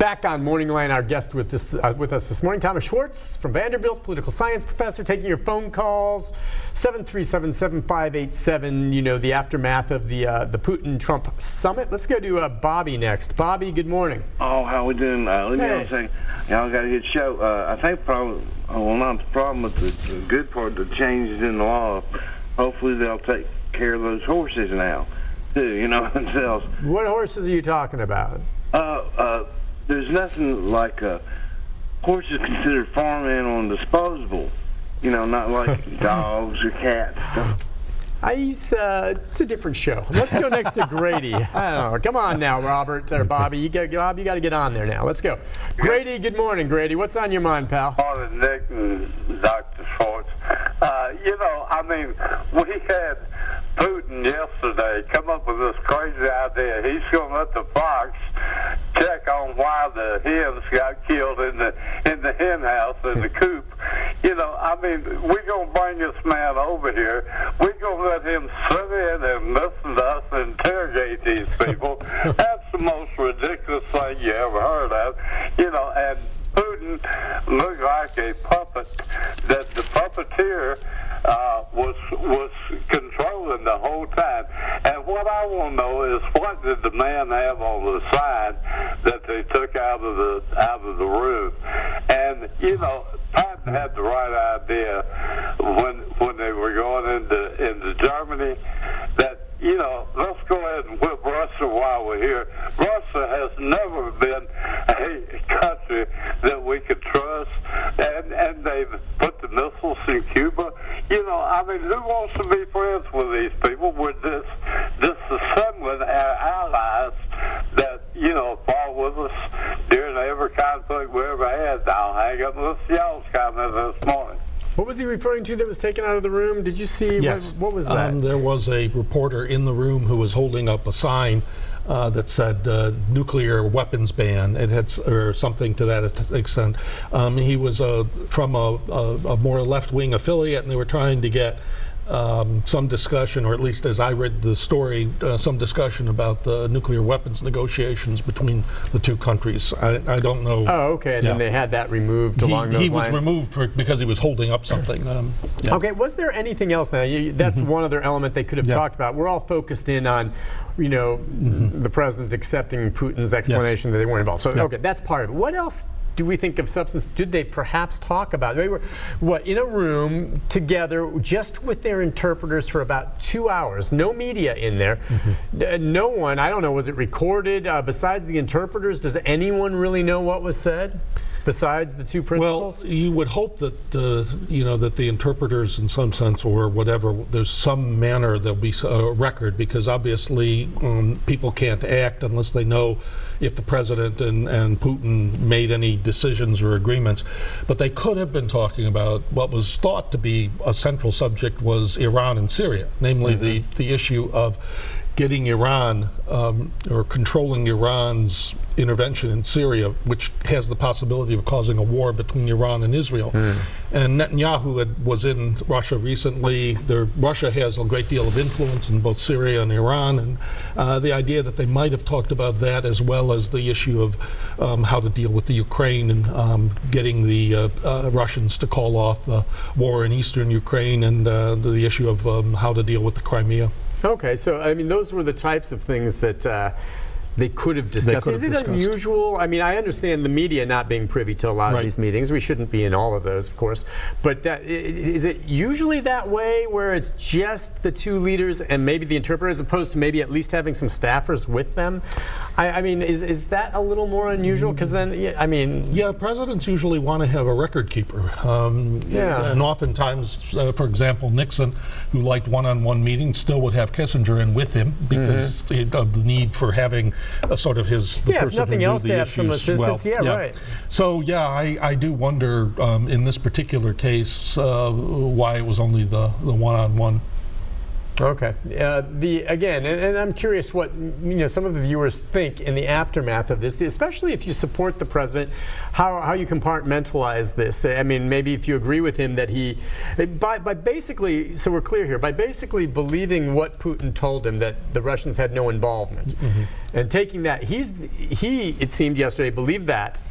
Back on Morning Line, our guest with us this morning, Thomas Schwartz from Vanderbilt, political science professor, taking your phone calls, 737-7587, you know, the aftermath of the Putin-Trump summit. Let's go to Bobby next. Bobby, good morning. Oh, how we doing? Let me know say, y'all got a good show. I think probably, well, not the problem, but the good part, the changes in the law, hopefully they'll take care of those horses now, too, you know, themselves. What horses are you talking about? There's nothing like horses considered farm animal and disposable. You know, not like dogs or cats. It's a different show. Let's go next to Grady. I don't know. Come on now, Robert or Bobby. You got to get on there now. Let's go. Grady, good morning, Grady. What's on your mind, pal? Morning, Nick and Dr. Schwartz. You know, I mean, we had Putin yesterday come up with this crazy idea. He's going to let the fox check on why the hens got killed in the hen house in the coop. You know, I mean, we're going to bring this man over here. We're going to let him sit in and listen to us and interrogate these people. That's the most ridiculous thing you ever heard of. You know, and Putin looked like a puppet that the puppeteer was controlling the whole time. And what I want to know is, what did the man have on the sign that they took out of the room? And you know, Putin had the right idea when they were going into Germany that, you know, let's go ahead and whip Russia while we're here. Russia has never been a country that we could trust, and they've put the missiles in Cuba. You know, I mean, who wants to be friends with these people? We're disassembling our allies that, you know, fought with us during every conflict we ever had. I'll hang up and listen to y'all's comment this morning. What was he referring to that was taken out of the room? Did you see? Yes. What was that? There was a reporter in the room who was holding up a sign that said nuclear weapons ban. It had, or something to that extent. He was from a more left-wing affiliate, and they were trying to get some discussion, or at least as I read the story, some discussion about the nuclear weapons negotiations between the two countries. I don't know. Oh, okay. And then they had that removed along those lines. He was removed because he was holding up something. Okay. Was there anything else now? That's one other element they could have talked about. We're all focused in on, you know, the president accepting Putin's explanation that they weren't involved. So, okay, that's part of it. What else do we think of substance? Did they perhaps talk about? They were, what, in a room together just with their interpreters for about 2 hours. No media in there. No one, I don't know, was it recorded? Besides the interpreters, does anyone really know what was said? Besides the two principals? Well, you would hope that you know, that the interpreters, in some sense or whatever, there's some manner there'll be a record, because obviously people can't act unless they know if the president and Putin made any decisions or agreements. But they could have been talking about what was thought to be a central subject was Iran and Syria, namely the issue of getting Iran or controlling Iran's intervention in Syria, which has the possibility of causing a war between Iran and Israel. And Netanyahu was in Russia recently. Russia has a great deal of influence in both Syria and Iran, and the idea that they might have talked about that, as well as the issue of how to deal with the Ukraine and getting the Russians to call off the war in eastern Ukraine, and the issue of how to deal with the Crimea. Okay, so I mean, those were the types of things that they could have discussed. Is it unusual? I mean, I understand the media not being privy to a lot of these meetings. We shouldn't be in all of those, of course. But is it usually that way, where it's just the two leaders and maybe the interpreter, as opposed to maybe at least having some staffers with them? I mean, is that a little more unusual? Because then, I mean... Yeah, presidents usually want to have a record keeper. And oftentimes, for example, Nixon, who liked one-on-one meetings, still would have Kissinger in with him because of the need for having a sort of the person if nothing who else, knew to the have some assistance. Right. So yeah, I do wonder in this particular case why it was only the one-on-one. Okay. Again, and I'm curious what some of the viewers think in the aftermath of this, especially if you support the president, how you compartmentalize this. I mean, maybe if you agree with him that by basically, so we're clear here, by basically believing what Putin told him, that the Russians had no involvement, and taking that, he it seemed yesterday believed that,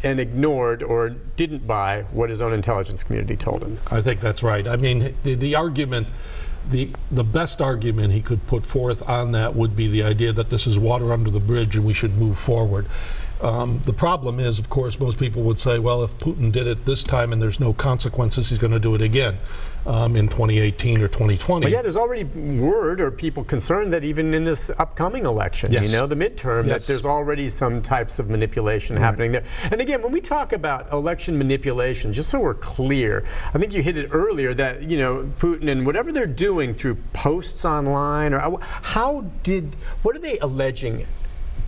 and ignored or didn't buy what his own intelligence community told him. I think that's right. I mean, the argument, the best argument he could put forth on that would be the idea that this is water under the bridge and we should move forward. The problem is, of course, most people would say, well, if Putin did it this time and there's no consequences, he's going to do it again in 2018 or 2020. But yeah, there's already word or people concerned that even in this upcoming election, the midterm, that there's already some types of manipulation happening there. And again, when we talk about election manipulation, just so we're clear, I think you hit it earlier that, Putin and whatever they're doing through posts online, or what are they alleging?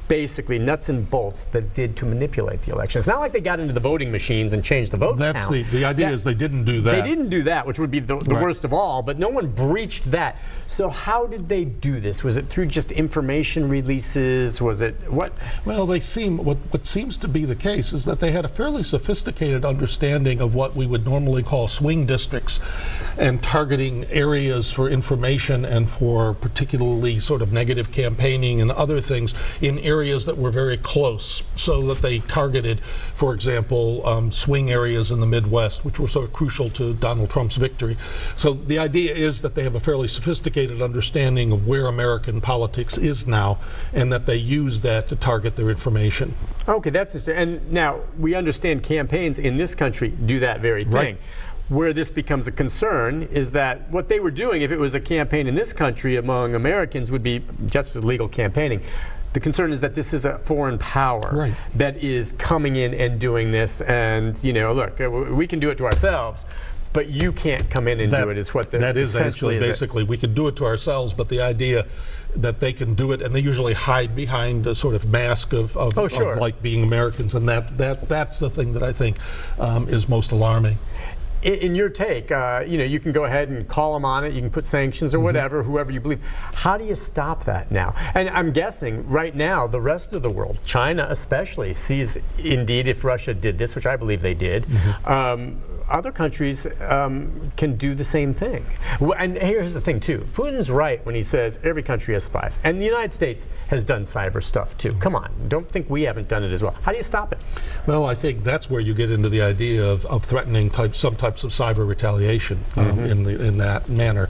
Basically nuts and bolts that did to manipulate the election. It's not like they got into the voting machines and changed the vote count. The idea is they didn't do that. They didn't do that, which would be the worst of all, but no one breached that. So how did they do this? Was it through just information releases? Was it what? Well, what seems to be the case is that they had a fairly sophisticated understanding of what we would normally call swing districts and targeting areas for information and for particularly sort of negative campaigning and other things in areas that were very close, so that they targeted, for example, swing areas in the Midwest, which were sort of crucial to Donald Trump's victory. So the idea is that they have a fairly sophisticated understanding of where American politics is now, and that they use that to target their information. Okay, that's just, and now we understand campaigns in this country do that very thing. Right. Where this becomes a concern is that what they were doing, if it was a campaign in this country among Americans, would be just as legal campaigning. The concern is that this is a foreign power that is coming in and doing this, and look, we can do it to ourselves, but you can't come in and do it. Is what that is actually basically. We can do it to ourselves, but the idea that they can do it, and they usually hide behind a sort of mask of like being Americans, and that's the thing that I think is most alarming. In your take, you can go ahead and call them on it. You can put sanctions or whatever, whoever you believe. How do you stop that now? And I'm guessing right now the rest of the world, China especially, sees indeed if Russia did this, which I believe they did, other countries can do the same thing. And here's the thing too. Putin's right when he says every country has spies. And the United States has done cyber stuff too. Come on, don't think we haven't done it as well. How do you stop it? Well, I think that's where you get into the idea of threatening some types of cyber retaliation in that manner.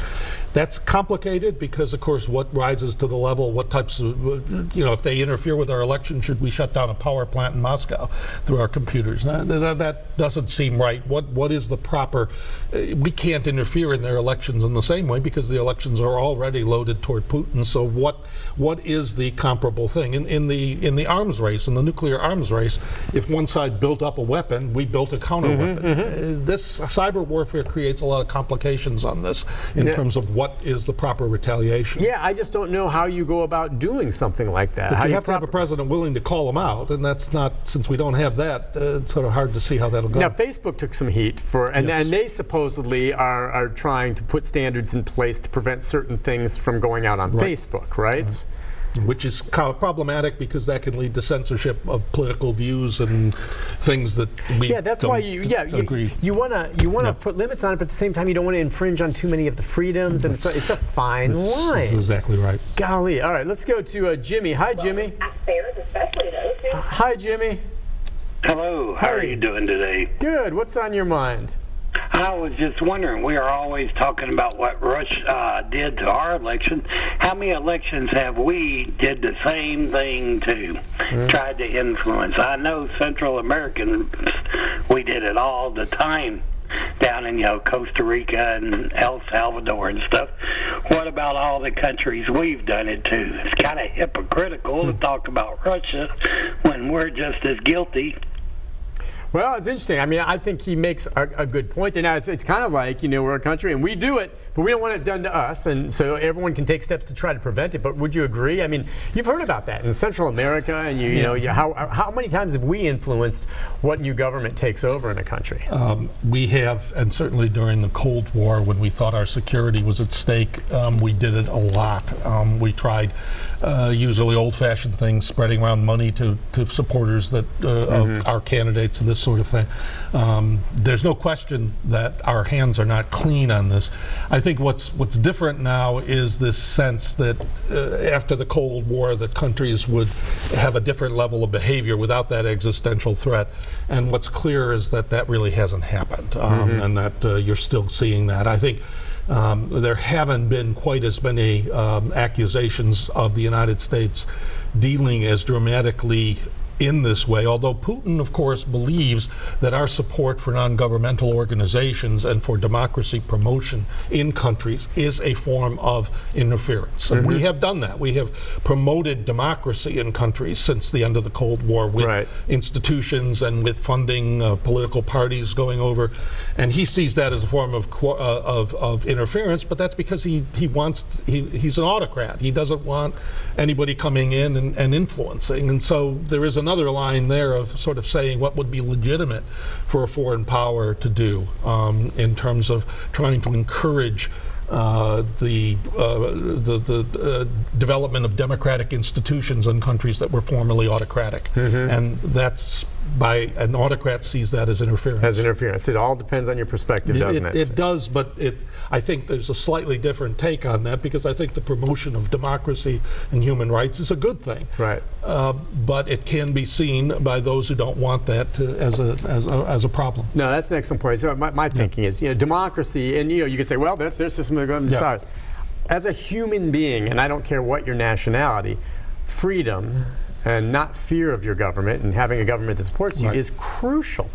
That's complicated because, of course, what rises to the level, what types of, if they interfere with our election, should we shut down a power plant in Moscow through our computers? That doesn't seem right. What is the proper, we can't interfere in their elections in the same way because the elections are already loaded toward Putin. So what is the comparable thing? In the arms race, in the nuclear arms race, if one side built up a weapon, we built a counter weapon. This cyber warfare creates a lot of complications on this in terms of what is the proper retaliation. Yeah, I just don't know how you go about doing something like that. But you have to have a president willing to call them out, and that's not, since we don't have that, it's sort of hard to see how that'll go. Now, Facebook took some heat for, and they supposedly are trying to put standards in place to prevent certain things from going out on Facebook, right? Which is kind of problematic because that can lead to censorship of political views and things that we that's why you want to put limits on it, but at the same time you don't want to infringe on too many of the freedoms, and it's a fine line. That's exactly right. Golly. All right, let's go to Jimmy. Hi, Jimmy. Hi, Jimmy. Hello. How are you doing today? Good. What's on your mind? I was just wondering, we are always talking about what Russia did to our election. How many elections have we did the same thing to, tried to influence? I know Central Americans, we did it all the time down in, Costa Rica and El Salvador and stuff. What about all the countries we've done it to? It's kind of hypocritical to talk about Russia when we're just as guilty. Well, it's interesting. I mean, I think he makes a good point. And now it's kind of like, we're a country and we do it, but we don't want it done to us, and so everyone can take steps to try to prevent it. But would you agree? I mean, you've heard about that in Central America, and you know how many times have we influenced what new government takes over in a country? We have, and certainly during the Cold War, when we thought our security was at stake, we did it a lot. We tried usually old-fashioned things, spreading around money to supporters that of our candidates and this sort of thing. There's no question that our hands are not clean on this. I think what's different now is this sense that after the Cold War, that countries would have a different level of behavior without that existential threat. And what's clear is that that really hasn't happened, and that you're still seeing that. I think there haven't been quite as many accusations of the United States dealing as dramatically in this way, although Putin, of course, believes that our support for non-governmental organizations and for democracy promotion in countries is a form of interference. And we have done that. We have promoted democracy in countries since the end of the Cold War with institutions and with funding political parties going over. And he sees that as a form of interference, but that's because he's an autocrat. He doesn't want anybody coming in and influencing. And so there is another line there of sort of saying what would be legitimate for a foreign power to do in terms of trying to encourage the development of democratic institutions in countries that were formerly autocratic. And that's an autocrat sees that as interference. As interference. It all depends on your perspective, doesn't it? It does, but I think there's a slightly different take on that, because I think the promotion of democracy and human rights is a good thing. Right. But it can be seen by those who don't want that as a problem. No, that's an excellent point. So my thinking is, democracy, and you could say, well, that's their system of government. As a human being, and I don't care what your nationality, freedom and not fear of your government and having a government that supports you is crucial.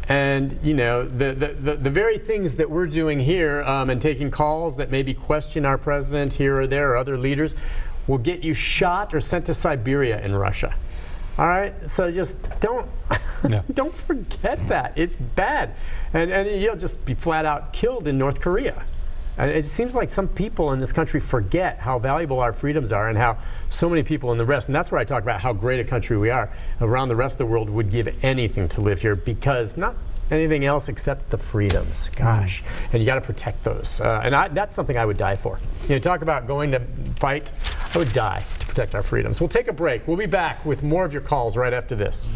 And the very things that we're doing here and taking calls that maybe question our president here or there or other leaders will get you shot or sent to Siberia in Russia. All right, so just don't don't forget that. It's bad, and you'll just be flat out killed in North Korea. And it seems like some people in this country forget how valuable our freedoms are and how so many people in the rest, and that's where I talk about how great a country we are, around the rest of the world would give anything to live here, because not anything else except the freedoms. Gosh, and you got to protect those. And that's something I would die for. Talk about going to fight, I would die to protect our freedoms. We'll take a break. We'll be back with more of your calls right after this.